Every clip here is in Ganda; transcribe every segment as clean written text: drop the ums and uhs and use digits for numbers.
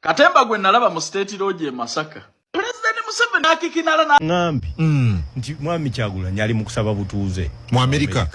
Katemba gwe nalaba mu state lodge Masaka. President Museveni akikinala na ngambi. Nti mwami Kyagulanyi ali mu kusaba butuuze mu America.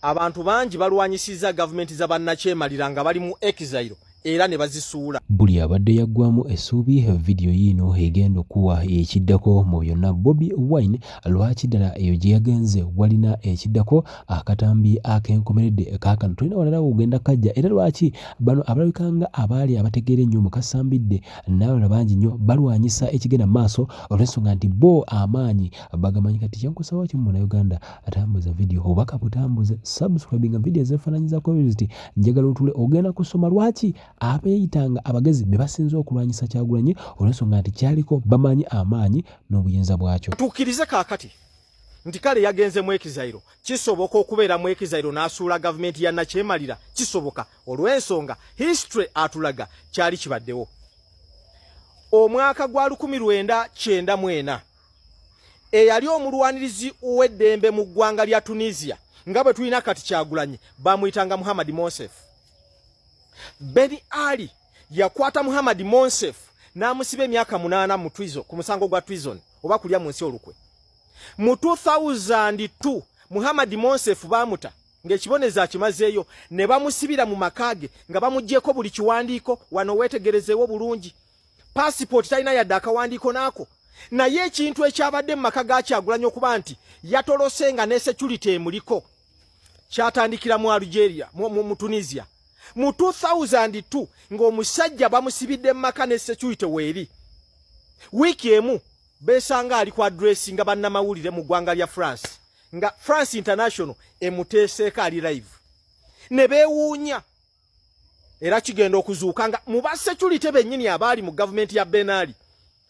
Abantu bangi balwanyisiza government za bannakyemalira nga bali mu exile era ne bazisuula. Buli abadde yaggwamu essuubi video yino egenda okuwa ekiddako mu byonna Bobi Wine lwaki ddala eyo gye yagenze walina ekiddako akatambi akenkomeredde kaakano tulina walala ogenda kajja era lwaki bano abalabikanga abaali abategeera ennyo mu kasambidde n'abalala bangi nnyo balwanyisa ekigenda mu maaso olw'ensonga nti bo amaanyi bagamanyi kati kyankusaba ki mu Uganda atambuza video obaka butambuze subscribing video zefaananyiza community njagala otule ogenda kusoma lwaki abeyitanga abagezi bebasinze okulwanyisa Kyagulanyi olw'ensonga nti kyaliko bamanyi amaanyi n'obuyinza bwakyo. Tukirize kaakati nti kale yagenze mu ekizairo kisoboka okubeera mu ekizairo n'asuula gavumenti ya nakyemalira kisoboka olw'ensonga history atulaga kyali kibaddewo. Omwaka gwa 1994 eyali omulwanirizi ow'eddembe mu ggwanga lya Tunisia nga bwe tulina kati Kyagulanyi bamuyitanga Muhammad Monsef. Beni Ali yakwata Muhammad Monsef n'amusiba emyaka 8 mu treason ku musango gwa treason oba kulya mu nsi olukwe. Mu 2002 Muhammad Monsef bamuta ng'ekiboneza akimazeeyo ne bamusibira mu makage nga bamuggyeko buli kiwandiiko wano weetegerezeewo bulungi. Passport talina yadde akawandiiko naako. Naye ekintu ekyabadde mu maka ga Kyagulanyi okuba nti yatolosenga ne security emuliko kyatandikira mu Algeria mu Tunisia. Mu 2002 ng'omusajja bamusibidde maka ne security weeri. Wiki emu besanga ali ku address nga bannamawulire mu ggwanga lya France nga France International emuteeseeka ali live. Ne beewuunya era kigenda okuzuuka nga mu ba security bennyini abaali mu gavumenti ya Ben Ali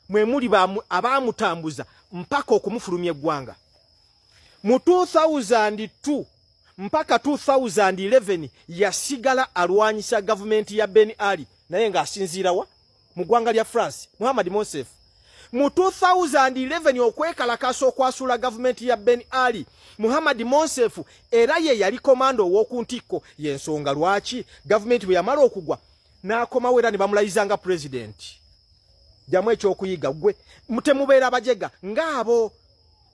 mwe muli abaamutambuza mpaka okumufulumya eggwanga. Mu 2002 mpaka 2011 yasigala alwanyisa gavumenti ya Ben Ali naye ng'asinziira wa mu ggwanga lya France Muhammad Monsef. Mu 2011 okwekalakasa okwasula gavumenti ya Ben Ali Muhammad Monsef era ye yali komando ow'okuntikko y'ensonga lwaki gavumenti bwe yamala okugwa n'akomawo era ne bamulayizanga president. Jamu ekyokuyiga gwe mutemubeera abajega ng'abo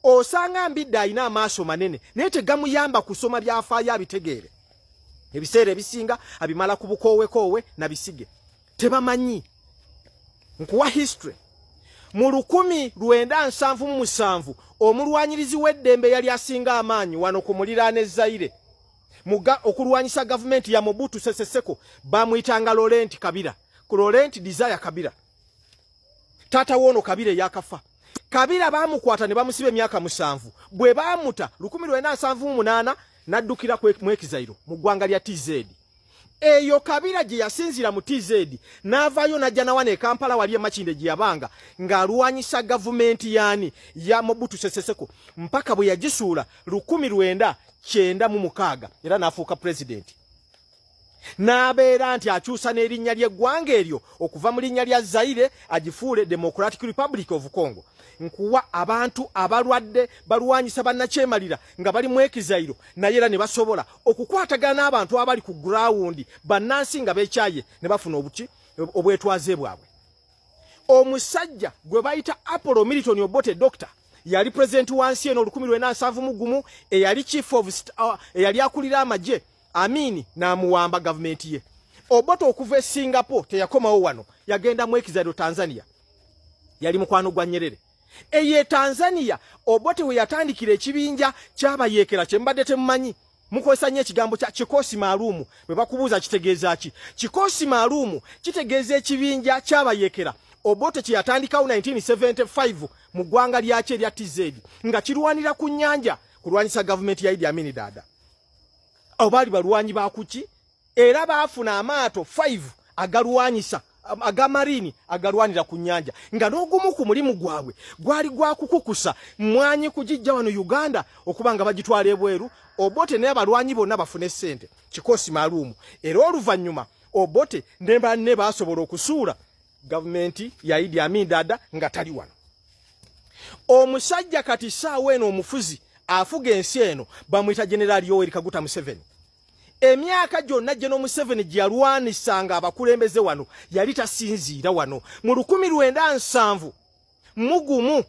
osanga mbidde alina amaaso manene naye tegamuyamba kusoma byafaayo abitegeere. Ebiseera ebisinga abimala ku bukoowe na bisige tebamanyi. Nkuwa history mu 1977 omulwanyirizi w'eddembe yali asinga amaanyi wano ku muliraane Zaire okulwanyisa gavumenti ya Mobutu Sese Seko bamuyitanga Laurent Kabila ku Laurent Desire Kabila. Tata wono Kabila yakafa. Kabila bamukwata ne bamusiba emyaka 7 bwe bamuta 1978 naddukira mu ekizairo mu ggwanga lya TZ. Eyo Kabila gye yasinzira mu TZ n'avaayo n'ajja nawana e Kampala wali Makinde gye yabanga ng'alwanyisa gavumenti yaani ya Mobutu Sese Seko mpaka bwe yagisuula 1996 era n'afuuka president. N'abeera nti akyusa n'erinnya ly'eggwanga eryo okuva mu linnya lya Zaire agifuule Democratic Republic of Congo. Nkuwa abantu abalwadde balwanyisa bannakyemalira nga bali mu ekizairo naye era ne basobola okukwatagana n'abantu abali ku ground bannansi nga beekyaye ne bafuna obwetwaze bwabwe. Omusajja gwe bayita Apollo Milton Obote Doctor yali president wansi eno 1971 eyali chief of eyali akulira amagye Amini n'amuwamba gavumenti ye. Obote okuva e Singapore teyakomawo wano yagenda mu ekizairo Tanzania yali mukwano gwa Nyerere. Eye Tanzania Obote we yatandikira ekibinja ky'abayeekera kye mbadde temumanyi mukozesa nnyo ekigambo kya kikosi maalumu bwe bakubuuza kitegeeza ki. Kikosi maalumu kitegeeza ekibinja ky'abayeekera Obote kye yatandikawo 1975 mu ggwanga lyakye erya TZ nga kirwanira ku nnyanja kulwanyisa gavumenti ya Idi Amin Dada. Obali balwanyi bakuki era baafuna amaato 5 agalwanyisa agamarini agalwanira ku nnyanja nga n'ogumu ku mulimu gwabwe gwali gwakukukusa mwanyi kugijja wano Uganda okubanga bagitwala ebweru. Obote ne abalwanyi bonna bafune ssente kikosi maalumu era oluvannyuma Obote ne banne baasobola okusuula gavumenti ya Idi Amin Dada nga tali wano. Omusajja kati saawa eno omufuzi afuga ensi eno bamuyita General Yoweri Kaguta Museveni. emyaka gyonna General Museveni gyalwanisanga abakulembeze wano yali tasinziira wano mu 1970 mugumu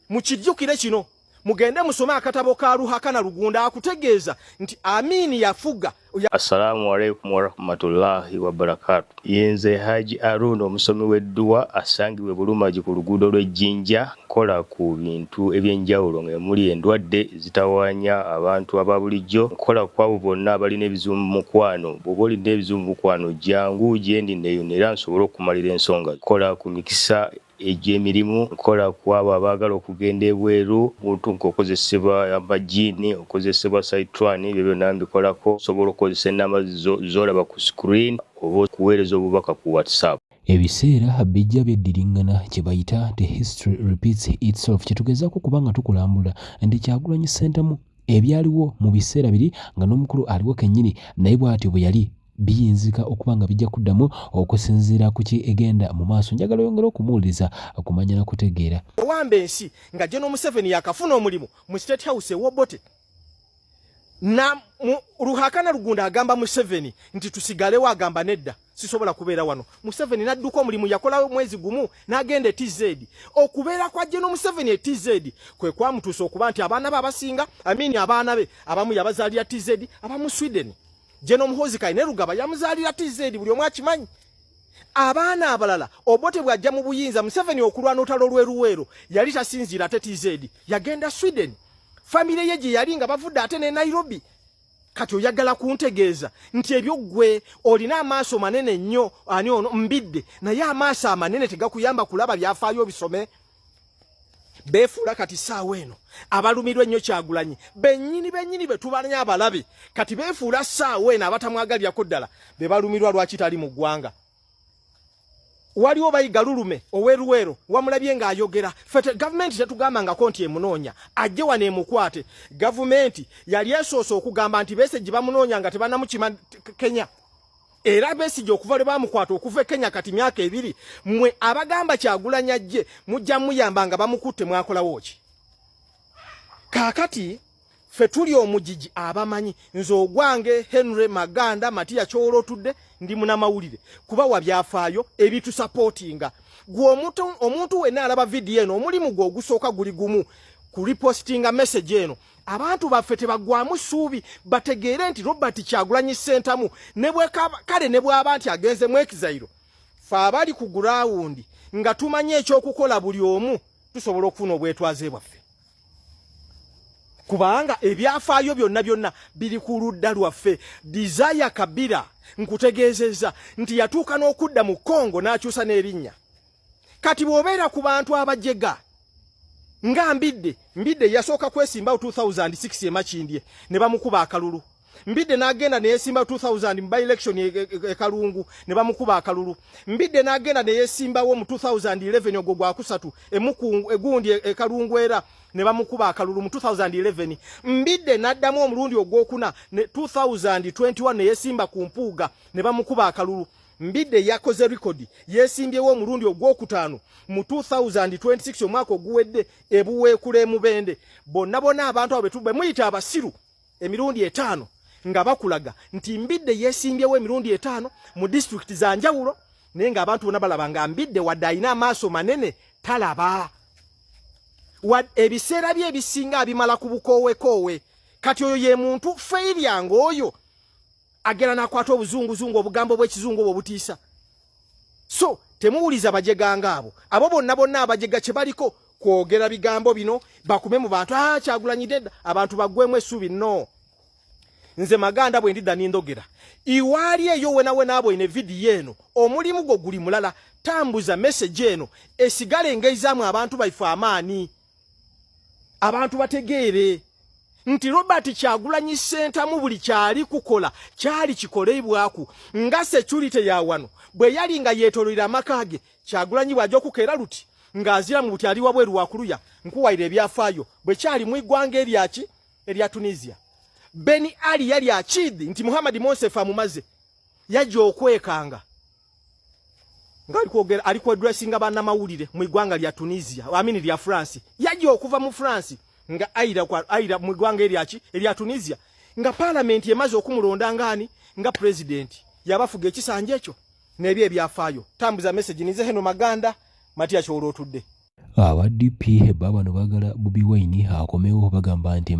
mukijjukire kino mugende musome akatabo ka Ruhakana Rugunda akutegeeza nti Amini yafuga. Assalamu alaikum warahmatullahi wabarakatuh. Yenze Haji Aruna omusomi w'edduwa asangibwe Bulumaji ku luguudo lw'Ejjinja nkola ku bintu ebyenjawulo ng'emuli endwadde zitawaanya abantu ababulijjo nkola ku abo bonna abalina ebizibu mu mukwano bw'oba olina ebizibu mu mukwano jangu gyendi neyo era nsobola okumalira ensonga nkola ku mikisa egy'emirimu nkola ku abo abaagala okugenda ebweru muntu nk'okozesebwa amajiini okozesebwa saitwani ebyo byonna mbikolako osobola okozesa ennamba z'olaba ku screen oba okuweereza obubaka ku WhatsApp. Ebiseera bijja byeddiringana kye bayita the history repeats itself kyetugezaako kubanga tukulambula ndi Kyagulanyi Ssentamu ebyaliwo mu biseera biri nga n'omukulu aliwo kennyini naye bw'atyo bwe yali biyinzika okubanga bijja kuddamu okusinziira ku ki egenda mu maaso. Njagala yongera okumuwuliriza okumanya na kutegeera. Owamba ensi nga General Museveni yakafuna omulimu mu State House eWobote na Ruhakana Rugunda agamba Museveni nti tusigalewo agamba nedda sisobola kubeera wano. Museveni nadduka omulimu yakola mwezi gumu n'agenda TZ. Okubeera kwa General Museveni TZ kwe kwamutuusa okuba nti abaana be abasinga Amini abaana be abamu yabazaalira TZ abamu Sweden. General Muhoozi Kainerugaba yamuzaalira TZ buli omu akimanyi. Abaana abalala Obote bw'ajja mu buyinza Museveni okulwana olutalo lw'Eruweero yali tasinziira ate TZ yagenda Sweden. Family ye gye yali nga bavudde ate ne Nairobi. Kati oyagala kuntegeeza nti ebyo gwe olina amaaso manene nnyo ani ono Mbidde naye amaaso amanene tegakuyamba kulaba byafaayo bisome. Befuula kati saawa eno abalumirwa ennyo Kyagulanyi bennyini be tubanya abalabe kati befuula saawa eno abatamwagalyako ddala be balumirwa lwaki tali mu ggwanga. Waliwo bayiga lulume oweruwero wamulabye ng'ayogera fete government tetugamba nga konti emunoonya ajje wane emukwate. Government yali esoosa okugamba nti Besigye bamunoonya nga tebanamukima Kenya era Besigye okuva lwe bamukwata okuva Kenya kati myaka 2 mwe abagamba Kyagulanyi ajje mujja muyamba nga bamukutte mwakolawo ki. Kaakati fe tuli omujiji abamanyi nze ogwange Henry Maganda Matia Kyolo tudde ndi munamawulire kuba wabyafaayo ebitu supportinga gwe omuntu wenna alaba video eno omulimu gwe ogusooka guli gumu ku repostinga message eno abantu baffe tebagwamu ssuubi bategeere nti Robert Kyagulanyi Ssentamu ne bwe kale ne bw'aba nti agenze mu Exile fe abali ku ground nga tumanye ekyokukola buli omu tusobola okufuna obwetwaze bwaffe kubanga ebyafaayo byonna biri ku ludda lwaffe. Desire Kabila nkutegeezezza nti yatuuka n'okudda mu Congo n'akyusa n'erinnya. Kati bw'obeera ku bantu abajega nga Mbidde yasooka kwesimbawo 2006 e Makindye ne bamukuba akalulu. Mbidde n'agenda ne yesimbawo 2000 mu by-election e Kalungu ne bamukuba akalulu. Mbidde n'agenda ne yesimbawo mu 2011 ogwo gwakusatu egundi e Kalungu era ne bamukuba akalulu mu 2011. Mbidde n'addamu omulundi ogwokuna ne 2021 ne yesimba ku Mpuuga ne bamukuba akalulu. Mbidde yakoze record yesimbyewo omulundi ogwokutaano mu 2026 omwaka oguwedde ebuweekula Mubende. Bonna abantu abo betubbe muyita abasiru emirundi 5 nga bakulaga nti Mbidde yesimbyewo emirundi 5 mu district za njawulo naye nga abantu bonna balaba nga Mbidde wadde alina amaaso manene talaba. Ebiseera bye ebisinga abimala ku bukoowe. Kati oyo ye muntu failure ng'oyo agera nakwata obuzunguzungu obugambo bw'ekizungu obwo butiisa. So temuwuliza bajeganga abo bonna abajega kye baliko kwogera bigambo bino bakume mu bantu Kyagulanyi dedda abantu bagwemu essuubi no. Nze Maganda bwe ndidda nindogera iwaali eyo wena abo ine video eno omulimu gwo guli mulala tambuza message eno esigale ngeizamu abantu baifu amaani abantu bategeere nti Robert Kyagulanyi Ssentamu buli kyali kukola kyali kikoleibwaku nga security ya wano bwe yali nga yeetololera amakage Kyagulanyi bw'ajja okukeera luti ng'azira mu buti ali wabweru wakuluya nkuwaire ebyafaayo bwe kyali mu iggwanga erya Tunisia. Beni Ali yali akidi nti Muhammad Monsef amumaze yajja okwekanga nga alikuwa dressinga bana mawulire mu iggwanga lya Tunisia lya France yajja okuva mu France nga aira mu iggwanga erya Tunisia nga parliament yemaze okumulonda ngani nga president yabafuga ekisanja ekyo nebye ebyafaayo. Tambuza message nize heno Maganda Matia Kyolo tudde. Aba DP babano bagala Bobi Wine akomewo bagamba nti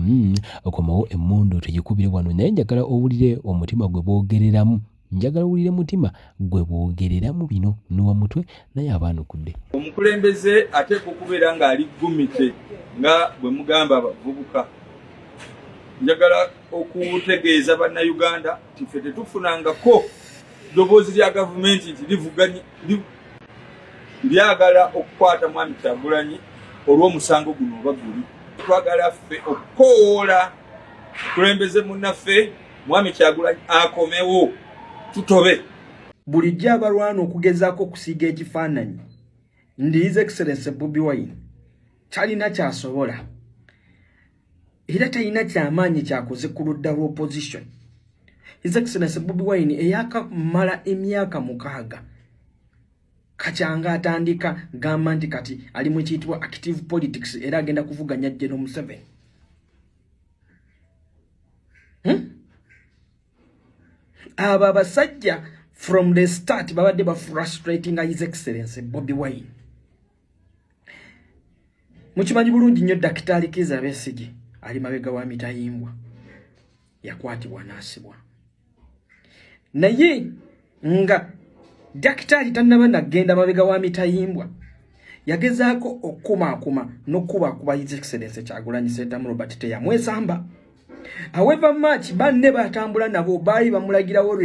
akomawo emmondo tegikubire wano naye njagala owulire omutima gwe boogereramu. Njagala owulire mutima gwe boogereramu bino nuwa mutwe naye abaanukudde. Omukulembeze ateekwa okubeera ng'ali ggumite nga bwe mugamba abavubuka. Njagala okutegeeza bannayuganda nti ffe tetufunangako ddoboozi lya gavumenti nti lyagala okukwata Mwami Kyagulanyi olw'omusango guno oba guli. Twagala ffe okukoowoola okulembeze munnaffe Mwami Kyagulanyi akomewo tutobe. Bulijjo abalwana okugezaako okusiiga ekifaananyi ndi His Excellency Bobi Wine talina kyasobola era talina kyamaanyi kyakoze ku ludda lw'opposition. His Excellency Bobi Wine eyakamala emyaka 6 kachanga atandika gamba nti kati ali mu kiyitibwa active politics era agenda kuvuganya General Museveni. Aba basajja from the start babadde ba frustrating His Excellency Bobi Wine. Mukimanyi bulungi nnyo Daktari Kizza Besigye ali mabega wa Mitayimbwa yakwatibwa n'asibwa. Naye nga Daktari tannaba nagenda mabega wa Mitayimbwa yagezaako okumaakuma n'okubakuba His Excellency Kyagulanyi Ssentamu Robert teyamwesamba. However much banne batambula nabo bayi bamulagirawo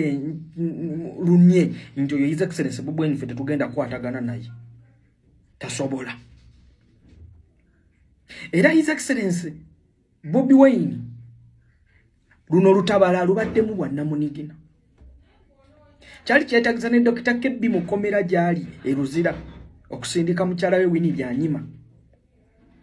lunye nti oyo His Excellency Bobi Wine ffe tetugenda kwatagana naye tasobola. Era His Excellency Bobi Wine luno lutabala lubaddemu bwannamunigina. Kyali kyetaagisa ne Dr. Kebbi mukomera gyali eruzira okusindika mukyala we Winnie Byanyima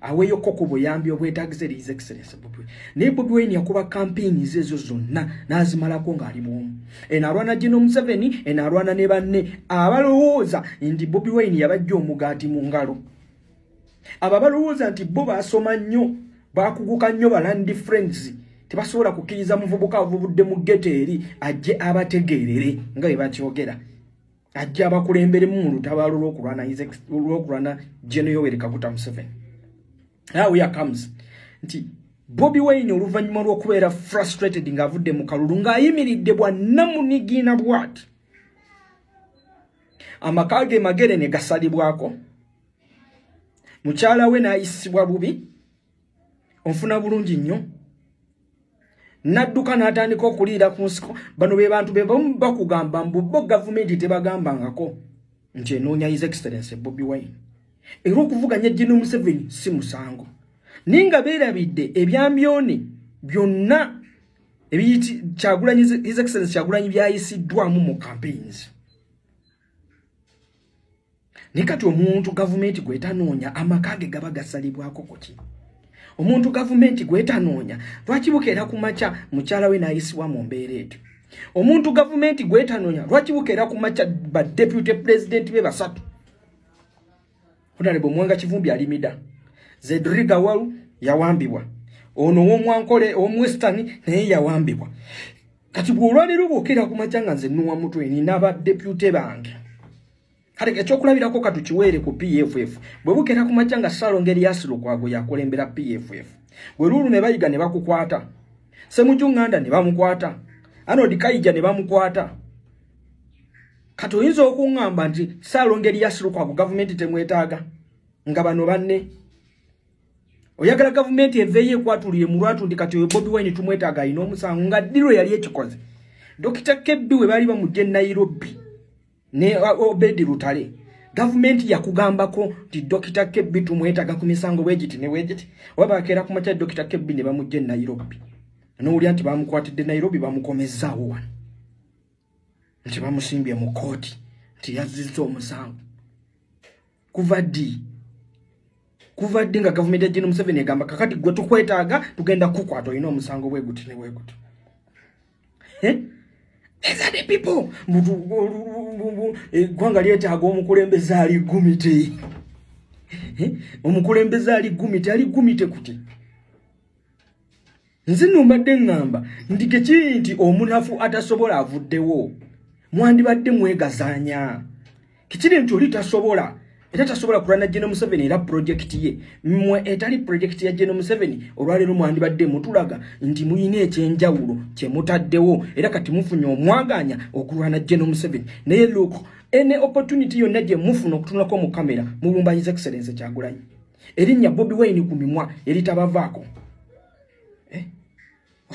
aweyo koko buyambi obwetaagisa His Excellency Bobi Wine. Naye Bobi Wine yakuba campaigns ezo zonna n'azimalako ng'ali bwomu. Enalwana General Museveni, enalwana ne banne abalowooza nti Bobi Wine yabajja omugaati mu ngalo. Abo abalowooza nti bo baasoma nnyo baakuguka nnyo balandi friends tebasobola kukkiriza muvubuka avubudde mu ghetto eri ajje abategeerere nga bwe bakyogera. Ajje abakulemberemu mu lutabaalo lw'okulwana General Yoweri Kaguta Museveni. Now here comes nti Bobi Wine oluvannyuma lw'okubeera frustrated ng'avudde mu kalulu ng'ayimiridde bwannamunigina bw'ati. Amaka ge magere ne gasalibwako. Mukyala we n'ayisibwa bubi. Onfuna bulungi nnyo. Nadduka n'atandika okuliira ku nsiko. Bano be bantu be bamu bakugamba mbu bo gavumenti tebagambangako nti enoonya His Excellency Bobi Wine. Era okuvuganya General Museveni si musango. Ninga beerabidde ebyambyone byonna ebiyiti Kyagulanyi His Excellency Kyagulanyi byayisiddwamu mu campaigns. Nikati omuntu gavumenti gwetanoonya amaka ge gaba gasalibwako kuki. Omuntu gavumenti gwetanoonya lwaki bukeera ku makya mukyala we n'ayisibwa mu mbeera etyo. Omuntu gavumenti gwetanoonya lwaki bukeera ku makya ba deputy president be basatu. Honorable Mwanga Kivumbi alimida. Zedriga Walu yawambibwa. Ono w'omwankole omwestani naye yawambibwa. Kati bw'olwaliro bukeera ku makya nga nze nnuwa mutwe nina ba deputy bange. Kale ekyokulabirako katukiweere ku PFF. Bwe bukeera ku makya nga Ssaalongeri Lukwago yakulembera PFF. Bwe lulu ne bayiga ne bakukwata. Ssemujjunganda ne bamukwata. Arnold Kayija ne bamukwata. Kati oyinza okuŋŋamba nti Ssaalongeri Lukwago gavumenti temwetaaga nga bano banne. Oyagala gavumenti eveeyo ekwatulire mu lwatu ndi kati oyo Bobi Wine tumwetaaga alina omusango nga ddiriro yali ekikoze. Dr. Kebbi we baali bamugye Nairobi ne Obedi Lutale. Gavumenti yakugambako nti Dr. Kebbi tumwetaaga ku misango wegiti ne wegiti. Wabakeera ku makya Dr. Kebbi ne bamugye Nairobi. N'owulira nti bamukwatidde Nairobi bamukomezzaawo wano. Nti bamusimbye mu kooti nti yazzizza omusango. Kuva ddi nga gavumenti ya General Museveni egamba kakati gwe tukwetaaga tugenda kukwata olina omusango bweguti ne bweguti. These are the people. Gwanga lyetaaga omukulembeze ali gumite. Omukulembeze ali gumite kuti. nzino mbadde ngamba ndike kinti omunafu atasobola avuddewo mwandibadde mwegazanya kichiri nti oli tasobola era tasobola kulana General Museveni era project ye mmwe etali project ya General Museveni olwalero mwandibadde mutulaga nti muyine ekyenjawulo kye mutaddewo era kati mufunye omwaganya okulwana General Museveni naye look ene opportunity yonna gye mufuna okutunulako mu kamera mubumba His Excellency Kyagulanyi erinnya Bobi Wine ku mimwa eritabavaako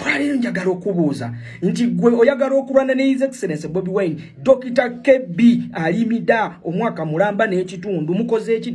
olwalero njagala okubuuza nti gwe oyagala okulwana ne His Excellency Bobi Wine Dr. KB alimida omwaka mulamba n'ekitundu mukoze eki